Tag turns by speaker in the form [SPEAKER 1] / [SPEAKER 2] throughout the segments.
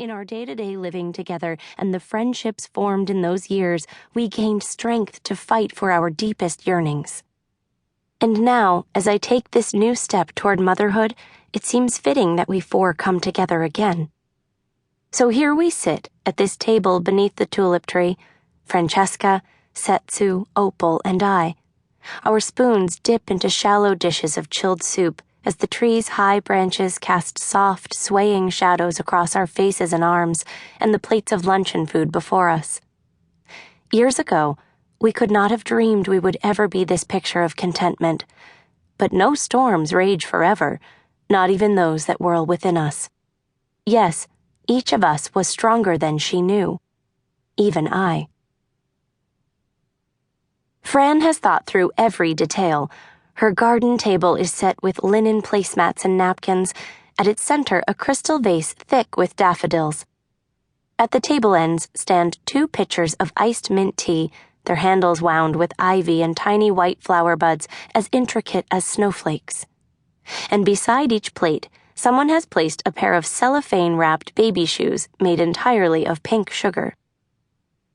[SPEAKER 1] In our day-to-day living together and the friendships formed in those years, we gained strength to fight for our deepest yearnings. And now, as I take this new step toward motherhood, it seems fitting that we four come together again. So here we sit at this table beneath the tulip tree, Francesca, Setsu, Opal, and I. Our spoons dip into shallow dishes of chilled soup as the tree's high branches cast soft, swaying shadows across our faces and arms and the plates of luncheon food before us. Years ago, we could not have dreamed we would ever be this picture of contentment. But no storms rage forever, not even those that whirl within us. Yes, each of us was stronger than she knew. Even I. Fran has thought through every detail. Her garden table is set with linen placemats and napkins, at its center a crystal vase thick with daffodils. At the table ends stand 2 pitchers of iced mint tea, their handles wound with ivy and tiny white flower buds as intricate as snowflakes. And beside each plate, someone has placed a pair of cellophane-wrapped baby shoes made entirely of pink sugar.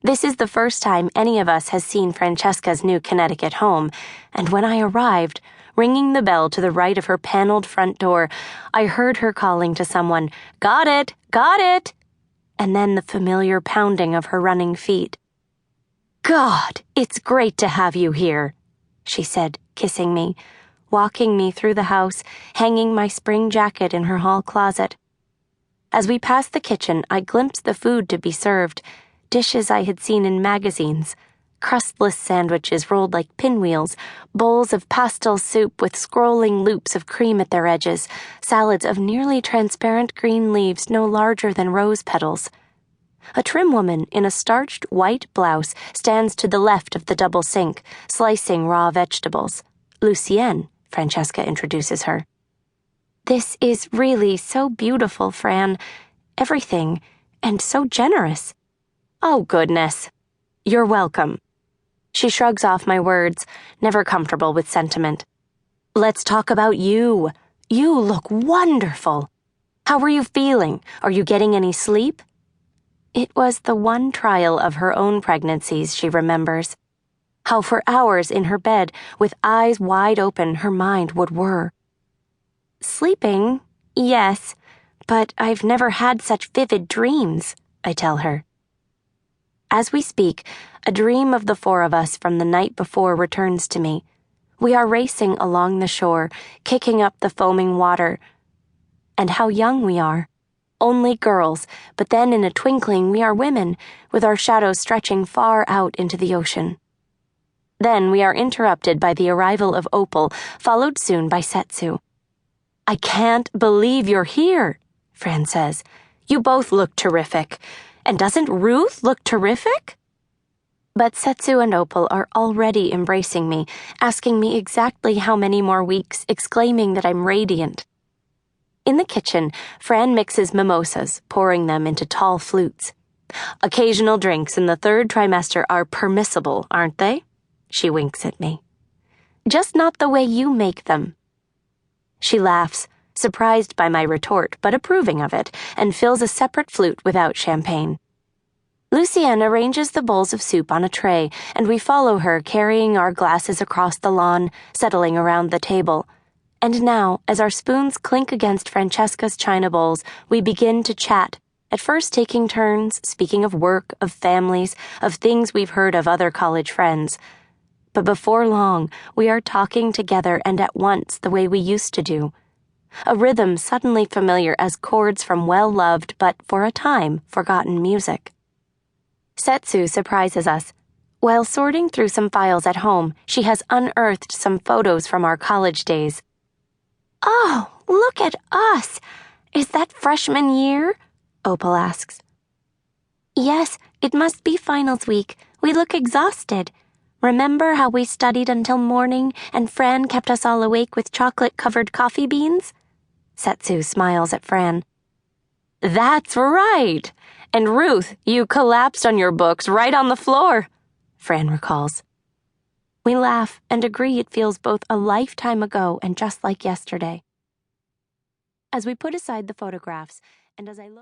[SPEAKER 1] This is the first time any of us has seen Francesca's new Connecticut home, and when I arrived, ringing the bell to the right of her paneled front door, I heard her calling to someone, "Got it! Got it!" and then the familiar pounding of her running feet. "God, it's great to have you here," she said, kissing me, walking me through the house, hanging my spring jacket in her hall closet. As we passed the kitchen, I glimpsed the food to be served, dishes I had seen in magazines, crustless sandwiches rolled like pinwheels, bowls of pastel soup with scrolling loops of cream at their edges, salads of nearly transparent green leaves no larger than rose petals. A trim woman in a starched white blouse stands to the left of the double sink, slicing raw vegetables. Lucienne, Francesca introduces her. "This is really so beautiful, Fran. Everything, and so generous." "Oh, goodness. You're welcome." She shrugs off my words, never comfortable with sentiment. "Let's talk about you. You look wonderful. How are you feeling? Are you getting any sleep?" It was the one trial of her own pregnancies she remembers. How for hours in her bed, with eyes wide open, her mind would whir. "Sleeping? Yes, but I've never had such vivid dreams," I tell her. As we speak, a dream of the 4 of us from the night before returns to me. We are racing along the shore, kicking up the foaming water. And how young we are. Only girls, but then in a twinkling we are women, with our shadows stretching far out into the ocean. Then we are interrupted by the arrival of Opal, followed soon by Setsu. "I can't believe you're here," Fran says. "You both look terrific. And doesn't Ruth look terrific?" But Setsu and Opal are already embracing me, asking me exactly how many more weeks, exclaiming that I'm radiant. In the kitchen, Fran mixes mimosas, pouring them into tall flutes. "Occasional drinks in the 3rd trimester are permissible, aren't they?" She winks at me. "Just not the way you make them." She laughs, surprised by my retort but approving of it, and fills a separate flute without champagne. Lucienne arranges the bowls of soup on a tray, and we follow her carrying our glasses across the lawn, settling around the table. And now, as our spoons clink against Francesca's china bowls, we begin to chat, at first taking turns, speaking of work, of families, of things we've heard of other college friends. But before long, we are talking together and at once the way we used to do. A rhythm suddenly familiar as chords from well-loved but, for a time, forgotten music. Setsu surprises us. While sorting through some files at home, she has unearthed some photos from our college days. "Oh, look at us! Is that freshman year?" Opal asks. "Yes, it must be finals week. We look exhausted. Remember how we studied until morning and Fran kept us all awake with chocolate-covered coffee beans?" Setsu smiles at Fran. "That's right! And Ruth, you collapsed on your books right on the floor," Fran recalls. We laugh and agree it feels both a lifetime ago and just like yesterday. As we put aside the photographs, and as I look